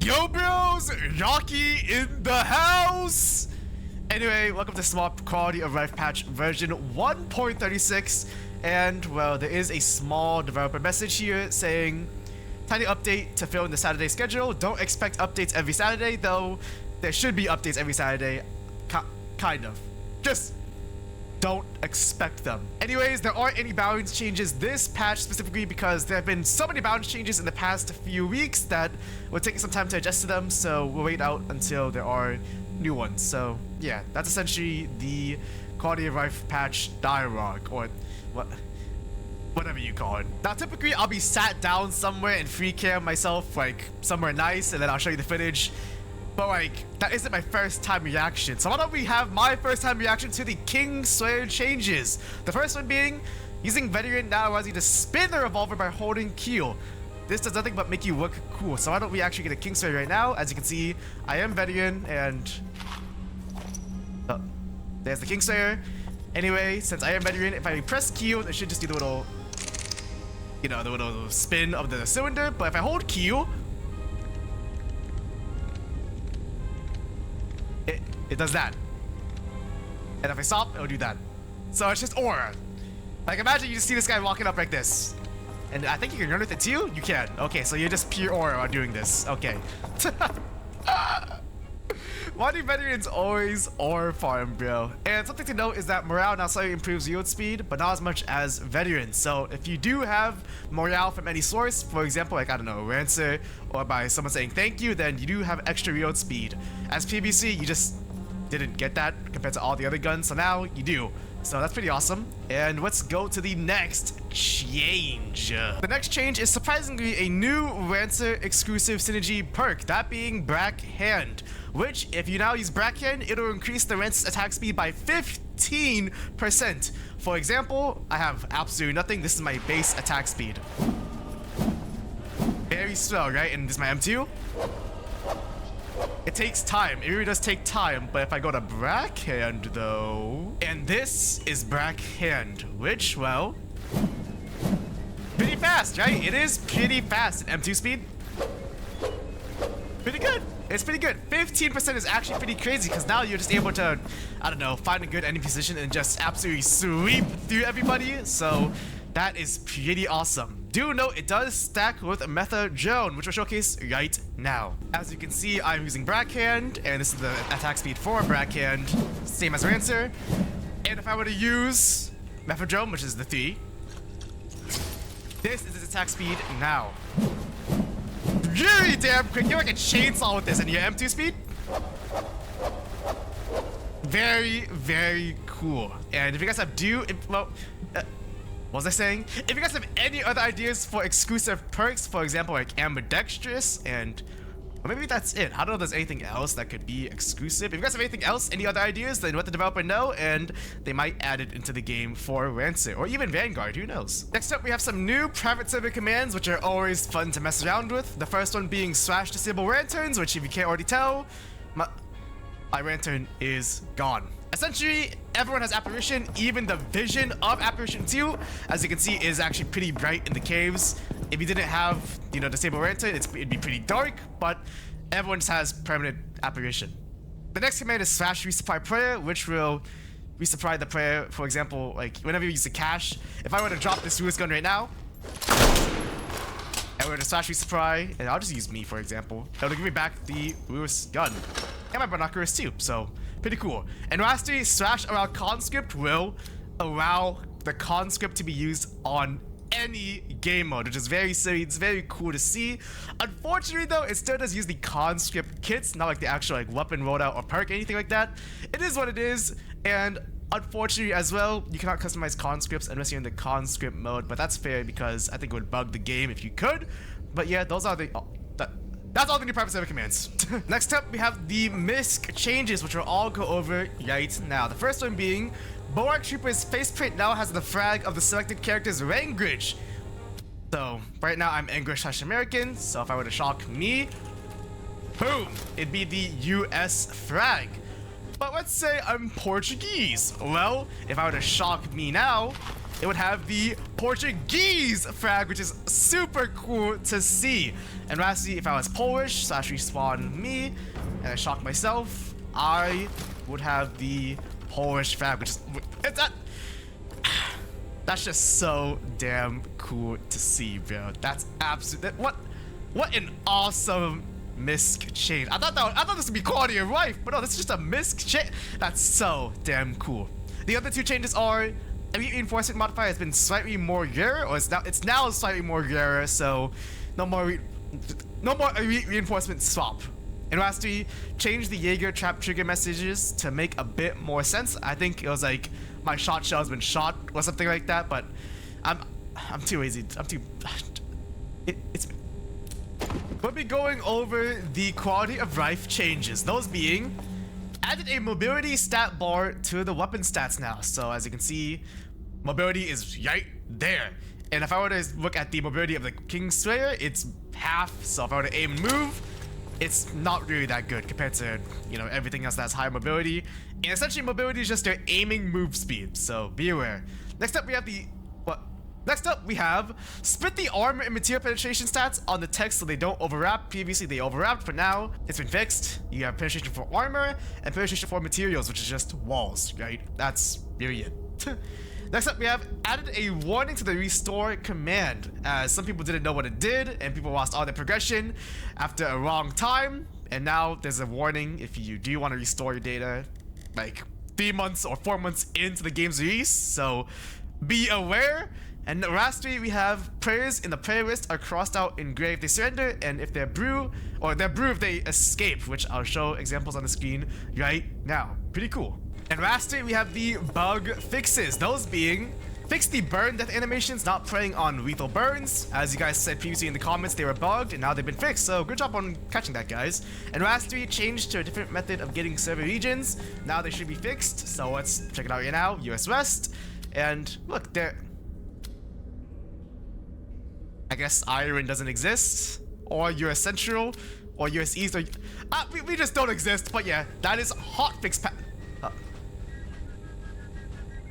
Yo bros, Rocky in the house! Anyway, welcome to Small Quality of Life Patch version 1.36, and well, there is a small developer message here saying tiny update to fill in the Saturday schedule. Don't expect updates every Saturday, though there should be updates every Saturday. Kind of. Just don't expect them. Anyways, there aren't any balance changes this patch specifically because there have been so many balance changes in the past few weeks that will take some time to adjust to them, so we'll wait out until there are new ones. So yeah, that's essentially the quality of life patch dialogue, or whatever you call it. Now typically I'll be sat down somewhere and free cam myself, like somewhere nice, and then I'll show you the footage. But like, that isn't my first time reaction. So why don't we have my first time reaction to the Kingslayer Changes. The first one being, using Veteran now allows you to spin the revolver by holding Q. This does nothing but make you look cool. So why don't we actually get a Kingslayer right now? As you can see, I am Veteran, and there's the Kingslayer. Anyway, since I am Veteran, if I press Q, it should just do the little, you know, the little spin of the cylinder. But if I hold Q, it does that. And if I stop, it'll do that. So it's just aura. Like, imagine you just see this guy walking up like this. And I think you can run with it too? You can. Okay, so you're just pure aura on doing this. Okay. Why do veterans always aura farm, bro? And something to note is that morale now slightly improves yield speed, but not as much as veterans. So if you do have morale from any source, for example, like, I don't know, a rancer, or by someone saying thank you, then you do have extra yield speed. As PBC, you just didn't get that compared to all the other guns, so now you do. So that's pretty awesome. And let's go to the next change. The next change is surprisingly a new Rancer exclusive synergy perk, that being Blackhand, which if you now use Blackhand, it'll increase the Rancer's attack speed by 15%. For example, I have absolutely nothing. This is my base attack speed. Very slow, right? And this is my M2. It takes time. It really does take time. But if I go to Blackhand though, and this is Blackhand, which, well, pretty fast, right? It is pretty fast in M2 speed. Pretty good. It's pretty good. 15% is actually pretty crazy because now you're just able to, I don't know, find a good enemy position and just absolutely sweep through everybody. So that is pretty awesome. Do note it does stack with Method Drone, which we'll showcase right now. As you can see, I'm using Blackhand, and this is the attack speed for Blackhand, same as Rancer. And if I were to use Method Drone, which is the 3, this is its attack speed now. Really damn quick. You're like a chainsaw with this, and your M2 speed. Very, very cool. And if you guys have what was I saying? If you guys have any other ideas for exclusive perks, for example, like ambidextrous, and or maybe that's it. I don't know if there's anything else that could be exclusive. If you guys have anything else, any other ideas, then let the developer know, and they might add it into the game for Rancer, or even Vanguard, who knows. Next up, we have some new private server commands, which are always fun to mess around with. The first one being / disable lanterns, which if you can't already tell, my lantern is gone. Essentially, everyone has apparition, even the vision of apparition 2, as you can see, is actually pretty bright in the caves. If you didn't have, you know, disable lantern, it'd be pretty dark, but everyone just has permanent apparition. The next command is / resupply prayer, which will resupply the prayer. For example, like whenever you use the cache, if I were to drop this Lewis gun right now, and we're to / resupply, and I'll just use me for example, that'll give me back the Lewis gun. And my binoculars too, so pretty cool. And lastly, / around conscript will allow the conscript to be used on any game mode, which is very silly. It's very cool to see. Unfortunately though, it still does use the conscript kits, not like the actual like weapon loadout or perk, anything like that. It is what it is, and unfortunately as well, you cannot customize conscripts unless you're in the conscript mode, but that's fair because I think it would bug the game if you could. But yeah, those are the that's all the new private server commands. Next up, we have the MISC changes, which we'll all go over right now. The first one being, Boark Trooper's faceprint now has the flag of the selected character's language. So, right now I'm English/American, so if I were to shock me, boom, it'd be the US flag. But let's say I'm Portuguese. Well, if I were to shock me now, it would have the Portuguese flag, which is super cool to see. And lastly, if I was Polish, so actually spawn me, and I shock myself, I would have the Polish flag, which is that's just so damn cool to see, bro. That's absolute. What an awesome misc change. I thought this would be quality of life, but no, this is just a misc change. That's so damn cool. The other two changes are elite reinforcement modifier has been slightly more rare, or it's now slightly more rare, so no more elite reinforcement swap. And lastly, change the Jaeger trap trigger messages to make a bit more sense. I think it was like my shot shell has been shot or something like that, but I'm too lazy. We'll be going over the quality of life changes. Those being, added a mobility stat bar to the weapon stats now. So as you can see, mobility is right there. And if I were to look at the mobility of the Kingslayer, it's half. So if I were to aim and move, it's not really that good compared to, you know, everything else that's higher mobility. And essentially mobility is just their aiming move speed, so be aware. Next up we have split the armor and material penetration stats on the text so they don't overlap. Previously they overlapped, but now it's been fixed. You have penetration for armor and penetration for materials, which is just walls, right? That's really it. Next up, we have added a warning to the restore command, as some people didn't know what it did, and people lost all their progression after a long time. And now there's a warning if you do want to restore your data, like 3 months or 4 months into the game's release. So be aware. And lastly, we have prayers in the prayer list are crossed out in gray if they surrender, and if they're blue, or they're blue if they escape, which I'll show examples on the screen right now. Pretty cool. And lastly, we have the bug fixes. Those being, fix the burn death animations not preying on lethal burns. As you guys said previously in the comments, they were bugged and now they've been fixed. So good job on catching that, guys. And lastly, change to a different method of getting server regions. Now they should be fixed. So let's check it out right now. US West. And look, there. I guess Ireland doesn't exist. Or US Central. Or US East. Or, we just don't exist. But yeah, that is hotfix.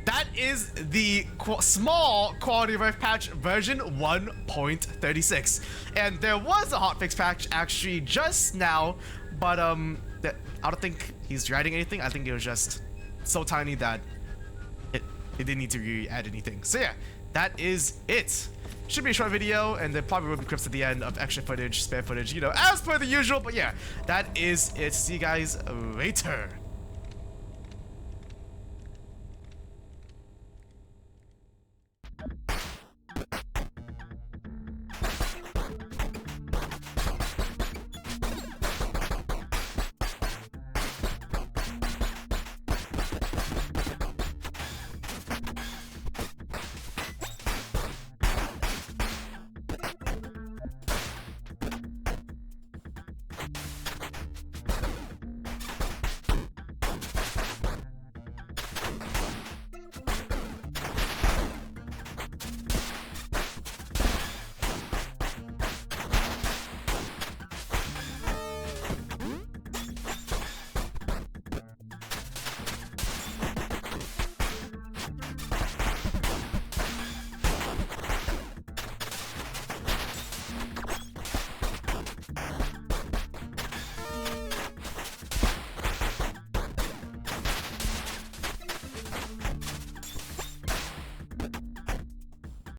That is the small quality of life patch version 1.36. And there was a hotfix patch actually just now, but I don't think he's writing anything. I think it was just so tiny that it didn't need to really add anything. So yeah, that is it. Should be a short video, and there probably will be clips at the end of extra footage, spare footage, you know, as per the usual. But yeah, that is it. See you guys later.